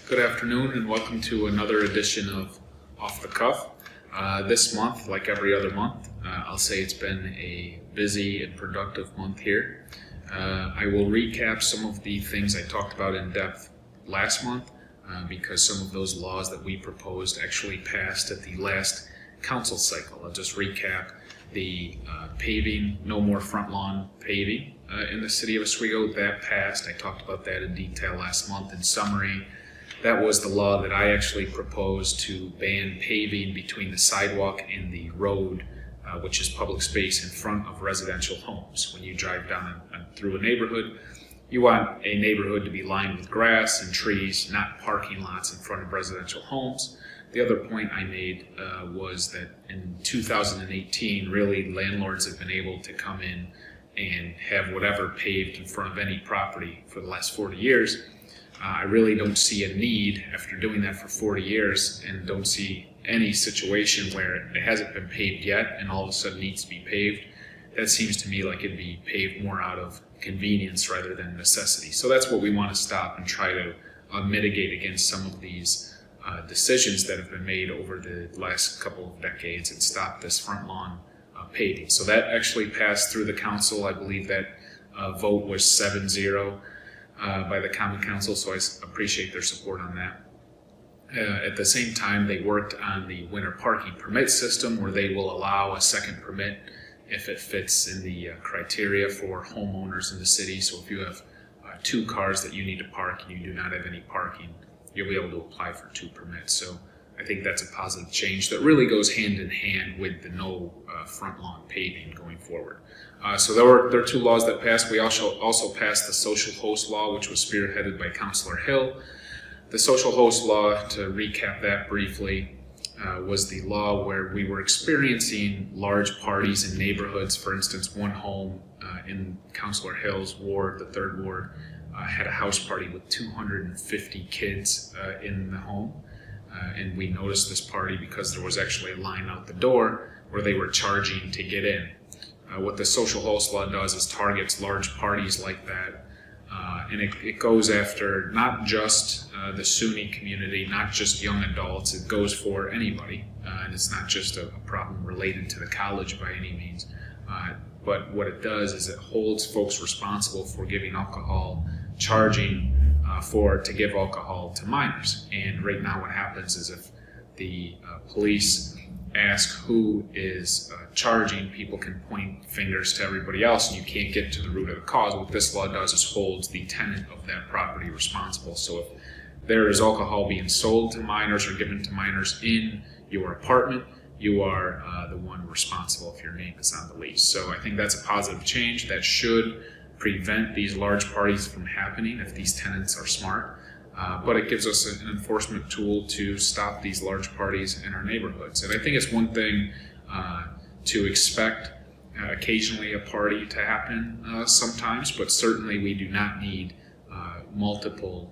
Good afternoon and welcome to another edition of Off the Cuff. This month, like every other month, I'll say it's been a busy and productive month here. I will recap some of the things I talked about in depth last month because some of those laws that we proposed actually passed at the last council cycle. I'll just recap the paving, no more front lawn paving in the city of Oswego. That passed. I talked about that in detail last month. In summary, that was the law that I actually proposed to ban paving between the sidewalk and the road, which is public space in front of residential homes. When you drive down through a neighborhood, you want a neighborhood to be lined with grass and trees, not parking lots in front of residential homes. The other point I made was that in 2018, really landlords have been able to come in and have whatever paved in front of any property for the last 40 years. I really don't see a need after doing that for 40 years and don't see any situation where it hasn't been paved yet and all of a sudden needs to be paved. That seems to me like it'd be paved more out of convenience rather than necessity. So that's what we want to stop and try to mitigate against some of these decisions that have been made over the last couple of decades and stop this front lawn paving. So that actually passed through the council. I believe that vote was 7-0. By the Common Council, so I appreciate their support on that. At the same time, they worked on the winter parking permit system where they will allow a second permit if it fits in the criteria for homeowners in the city. So if you have 2 cars that you need to park and you do not have any parking, you'll be able to apply for 2 permits. So I think that's a positive change that really goes hand in hand with the no front lawn paving going forward. So there are 2 laws that passed. We also passed the social host law, which was spearheaded by Councilor Hill. The social host law, to recap that briefly, was the law where we were experiencing large parties in neighborhoods. For instance, one home in Councilor Hill's ward, the 3rd ward, had a house party with 250 kids in the home. And we noticed this party because there was actually a line out the door where they were charging to get in. What the social host law does is targets large parties like that, and it goes after not just the Sunni community, not just young adults. It goes for anybody, and it's not just a problem related to the college by any means. But what it does is it holds folks responsible for giving alcohol, charging to give alcohol to minors. And right now what happens is if the police ask who is charging, people can point fingers to everybody else and you can't get to the root of the cause. What this law does is holds the tenant of that property responsible. So if there is alcohol being sold to minors or given to minors in your apartment, you are the one responsible if your name is on the lease. So I think that's a positive change that should prevent these large parties from happening if these tenants are smart. But it gives us an enforcement tool to stop these large parties in our neighborhoods. And I think it's one thing to expect occasionally a party to happen sometimes, but certainly we do not need multiple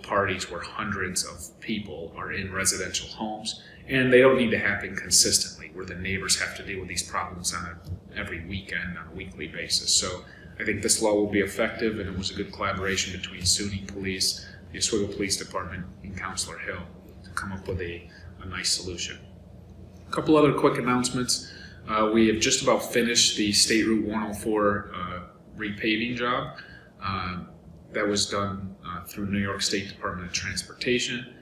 parties where hundreds of people are in residential homes, and they don't need to happen consistently where the neighbors have to deal with these problems on every weekend on a weekly basis. So I think this law will be effective, and it was a good collaboration between SUNY Police, the Oswego Police Department, and Councilor Hill to come up with a nice solution. A couple other quick announcements. We have just about finished the State Route 104 repaving job. That was done through New York State Department of Transportation.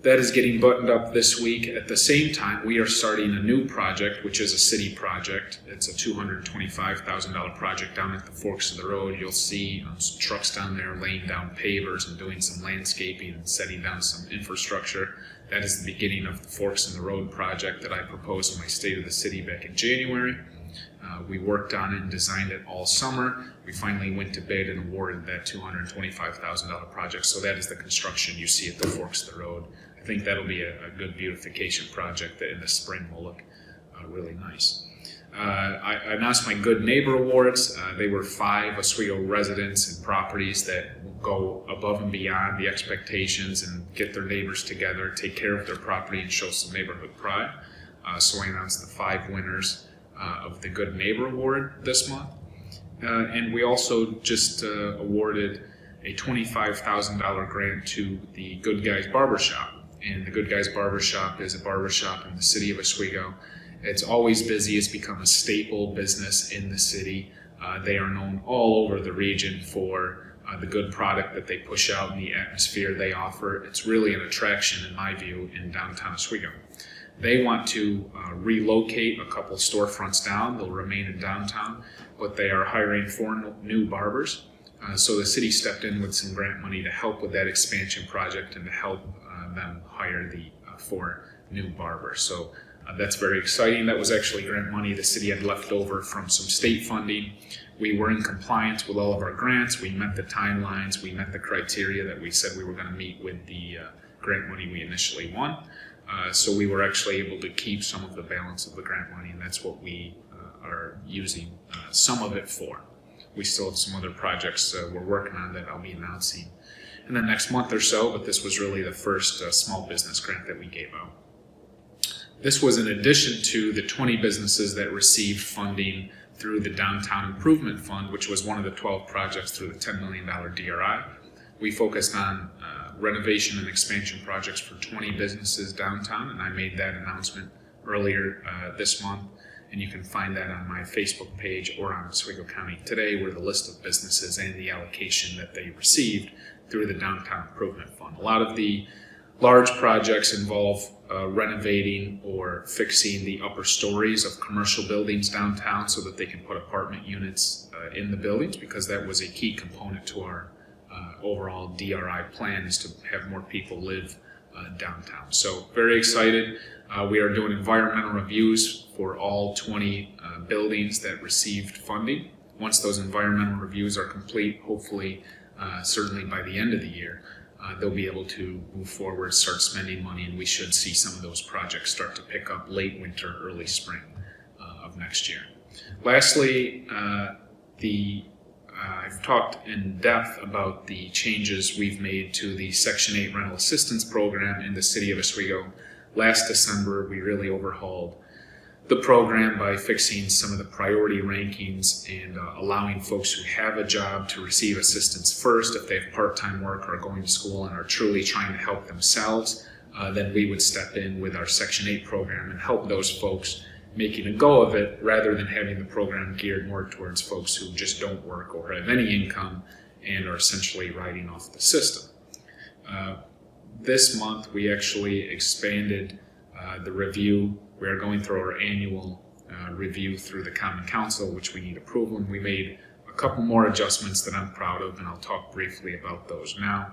That is getting buttoned up this week. At the same time, we are starting a new project, which is a city project. It's a $225,000 project down at the forks of the road. You'll see trucks down there laying down pavers and doing some landscaping and setting down some infrastructure. That is the beginning of the Forks in the Road project that I proposed in my State of the City back in January. We worked on it and designed it all summer. We finally went to bid and awarded that $225,000 project. So that is the construction you see at the Forks of the Road. I think that'll be a good beautification project that in the spring will look really nice. I announced my Good Neighbor Awards. They were 5 Oswego residents and properties that go above and beyond the expectations and get their neighbors together, take care of their property, and show some neighborhood pride. So I announced the 5 winners of the Good Neighbor Award this month. And we also just awarded a $25,000 grant to the Good Guys Barbershop. And the Good Guys Barbershop is a barbershop in the city of Oswego. It's always busy. It's become a staple business in the city. They are known all over the region for the good product that they push out and the atmosphere they offer. It's really an attraction, in my view, in downtown Oswego. They want to relocate a couple storefronts down. They'll remain in downtown, but they are hiring 4 new barbers. So the city stepped in with some grant money to help with that expansion project and to help them hire the 4 new barbers. So that's very exciting. That was actually grant money the city had left over from some state funding. We were in compliance with all of our grants. We met the timelines. We met the criteria that we said we were going to meet with the grant money we initially won. So we were actually able to keep some of the balance of the grant money, and that's what we are using some of it for. We still have some other projects we're working on that I'll be announcing in the next month or so, but this was really the first small business grant that we gave out. This was in addition to the 20 businesses that received funding through the Downtown Improvement Fund, which was one of the 12 projects through the $10 million DRI. We focused on renovation and expansion projects for 20 businesses downtown, and I made that announcement earlier this month, and you can find that on my Facebook page or on Oswego County Today, where the list of businesses and the allocation that they received through the Downtown Improvement Fund. A lot of the large projects involve renovating or fixing the upper stories of commercial buildings downtown so that they can put apartment units in the buildings, because that was a key component to our overall DRI plan, is to have more people live downtown. So very excited. We are doing environmental reviews for all 20 buildings that received funding. Once those environmental reviews are complete, hopefully certainly by the end of the year, they'll be able to move forward, start spending money, and we should see some of those projects start to pick up late winter, early spring of next year. Lastly, I've talked in depth about the changes we've made to the Section 8 rental assistance program in the city of Oswego. Last December, we really overhauled the program by fixing some of the priority rankings and allowing folks who have a job to receive assistance first. If they have part-time work or are going to school and are truly trying to help themselves, then we would step in with our Section 8 program and help those folks making a go of it, rather than having the program geared more towards folks who just don't work or have any income and are essentially riding off the system. This month, we actually expanded the review. We are going through our annual review through the Common Council, which we need approval, and we made a couple more adjustments that I'm proud of, and I'll talk briefly about those now.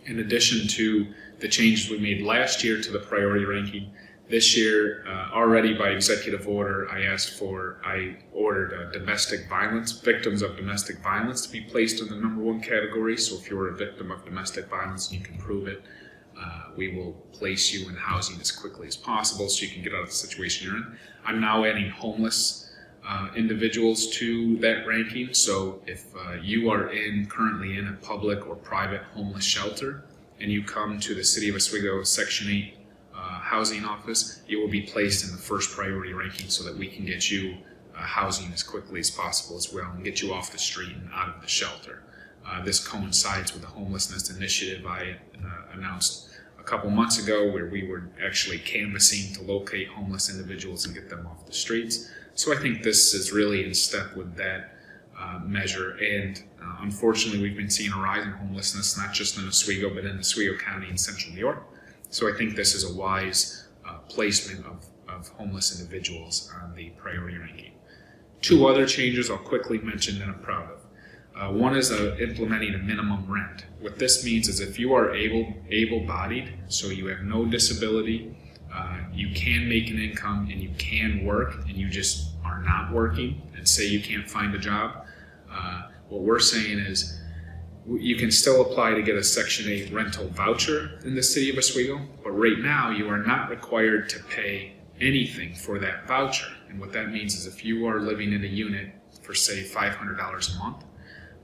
In addition to the changes we made last year to the priority ranking, this year, already by executive order, I ordered domestic violence, victims of domestic violence, to be placed in the #1 category. So if you're a victim of domestic violence and you can prove it, we will place you in housing as quickly as possible so you can get out of the situation you're in. I'm now adding homeless individuals to that ranking. So if you are currently in a public or private homeless shelter and you come to the City of Oswego Section 8 housing office, you will be placed in the first priority ranking so that we can get you housing as quickly as possible as well and get you off the street and out of the shelter. This coincides with the homelessness initiative I announced a couple months ago, where we were actually canvassing to locate homeless individuals and get them off the streets. So I think this is really in step with that measure. And unfortunately, we've been seeing a rise in homelessness, not just in Oswego, but in Oswego County and Central New York. So I think this is a wise placement of homeless individuals on the priority ranking. 2 other changes I'll quickly mention that I'm proud of. One is implementing a minimum rent. What this means is if you are able-bodied, so you have no disability, you can make an income and you can work, and you just are not working and say you can't find a job, what we're saying is you can still apply to get a Section 8 rental voucher in the city of Oswego, but right now you are not required to pay anything for that voucher. And what that means is if you are living in a unit for, say, $500 a month,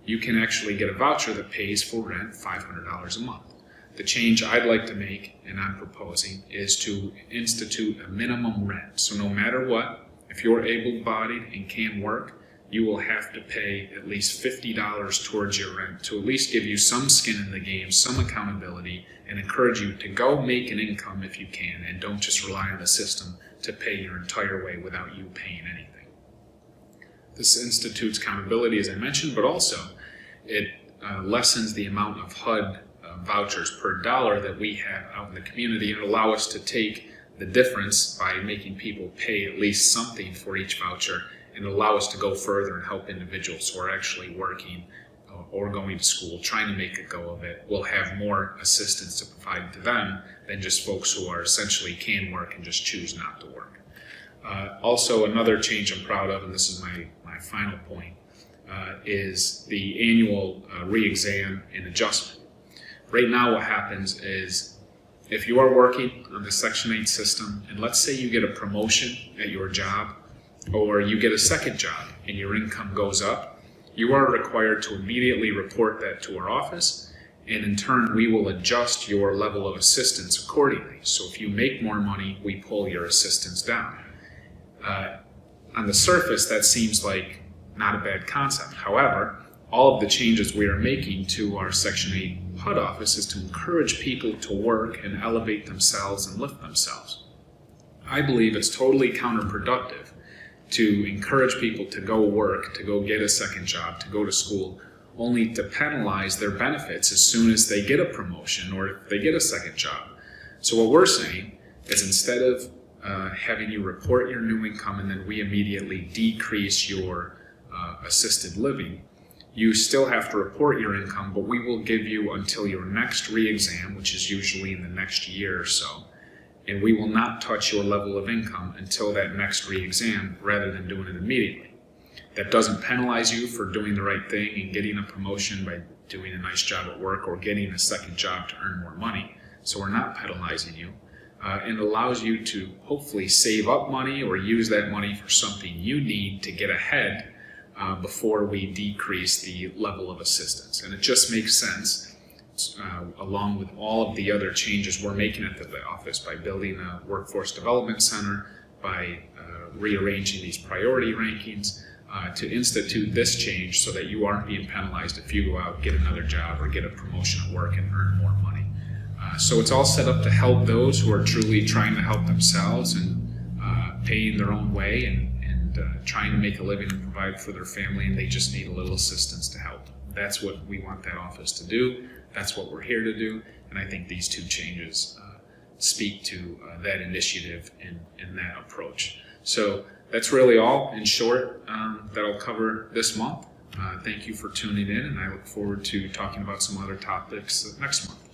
you can actually get a voucher that pays for rent $500 a month. The change I'd like to make, and I'm proposing, is to institute a minimum rent. So no matter what, if you're able-bodied and can work, you will have to pay at least $50 towards your rent to at least give you some skin in the game, some accountability, and encourage you to go make an income if you can, and don't just rely on the system to pay your entire way without you paying anything. This institutes accountability, as I mentioned, but also it lessens the amount of HUD vouchers per dollar that we have out in the community, and allow us to take the difference by making people pay at least something for each voucher, and allow us to go further and help individuals who are actually working or going to school, trying to make a go of it. We'll have more assistance to provide to them than just folks who are essentially can work and just choose not to work. Also, another change I'm proud of, and this is my final point, is the annual re-exam and adjustment. Right now what happens is, if you are working on the Section 8 system, and let's say you get a promotion at your job, or you get a second job and your income goes up, you are required to immediately report that to our office, and in turn we will adjust your level of assistance accordingly. So if you make more money, we pull your assistance down. On the surface, that seems like not a bad concept. However, all of the changes we are making to our Section 8 HUD office is to encourage people to work and elevate themselves and lift themselves. I believe it's totally counterproductive to encourage people to go work, to go get a second job, to go to school, only to penalize their benefits as soon as they get a promotion or if they get a second job. So what we're saying is, instead of having you report your new income and then we immediately decrease your assisted living, you still have to report your income, but we will give you until your next re-exam, which is usually in the next year or so, and we will not touch your level of income until that next re-exam, rather than doing it immediately. That doesn't penalize you for doing the right thing and getting a promotion by doing a nice job at work or getting a second job to earn more money, so we're not penalizing you. And allows you to hopefully save up money or use that money for something you need to get ahead before we decrease the level of assistance. And it just makes sense, along with all of the other changes we're making at the office, by building a workforce development center, by rearranging these priority rankings, to institute this change so that you aren't being penalized if you go out, get another job, or get a promotion at work and earn more money. So it's all set up to help those who are truly trying to help themselves and paying their own way and trying to make a living and provide for their family, and they just need a little assistance to help. That's what we want that office to do. That's what we're here to do. And I think these two changes speak to that initiative and that approach. So that's really all in short that I'll cover this month. Thank you for tuning in, and I look forward to talking about some other topics next month.